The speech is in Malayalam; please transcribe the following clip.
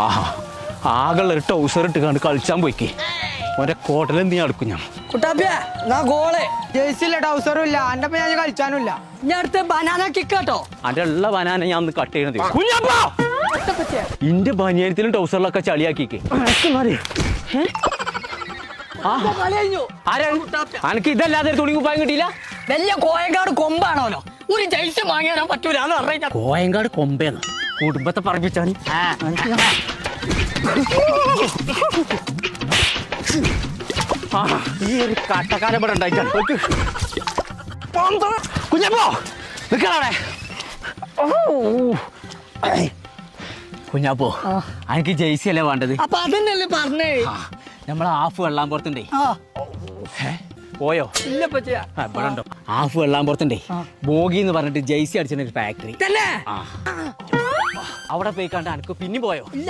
ആഹാ ആകെയുള്ള ഒരു ടൗസർ ഇട്ട് കണ്ട് കളിച്ചാൻ പോയിക്കേ ഓന്റെ കോട്ടൽ നീ അടുക്കും ഞാൻ കുട്ടാപ്പിയ എന്നാ ഗോള് ജേഴ്സില്ല ടൗസറും ഇല്ല എന്റെ ഞാൻ കളിച്ചാനുമില്ല ഇനി അടുത്ത് ബനാന കിക്ക് കേട്ടോ. അന്റെ ഉള്ള ബനാന ഞാൻ ഒന്ന് കട്ട് ചെയ്യണത് ഇന്റെ ബനിയനത്തിലും ടൗസറിലൊക്കെ ചളിയാക്കിക്കേ അനക്ക് ഇതല്ലാതെ തുണി കുപ്പായം കിട്ടിയില്ല. വലിയ കോയങ്കാട് കൊമ്പാണോലോ ഒരു ജയിച്ച് വാങ്ങിയാൻ പറ്റൂല എന്ന് പറഞ്ഞാൽ കോയങ്കാട് കൊമ്പേന്ന് കുടുംബത്തെ പറപ്പിച്ചാണ്. ഈ ഒരു കട്ടക്കാരൻ ഇവിടെ ഉണ്ടായിട്ടാണ് കുഞ്ഞപ്പോ നിക്കണവിടെ. കുഞ്ഞാപ്പോ എനിക്ക് ജെയ്സി അല്ലേ വേണ്ടത്? അപ്പൊ അതന്നെയല്ലേ പറഞ്ഞേ. നമ്മളെ ഹാഫ് വെള്ളാമ്പുറത്തുണ്ടേ. പോയോ? ഇല്ല പറ്റിയ ഇവിടെ ഉണ്ടോ ഹാഫ് വെള്ളാമ്പുറത്തുണ്ടേ. ബോഗി എന്ന് പറഞ്ഞിട്ട് ജെയ്സി അടിച്ചിട്ട് ഫാക്ടറി തന്നെ അവിടെ പോയി കണ്ട എനിക്ക് പിന്നെ പോയോ?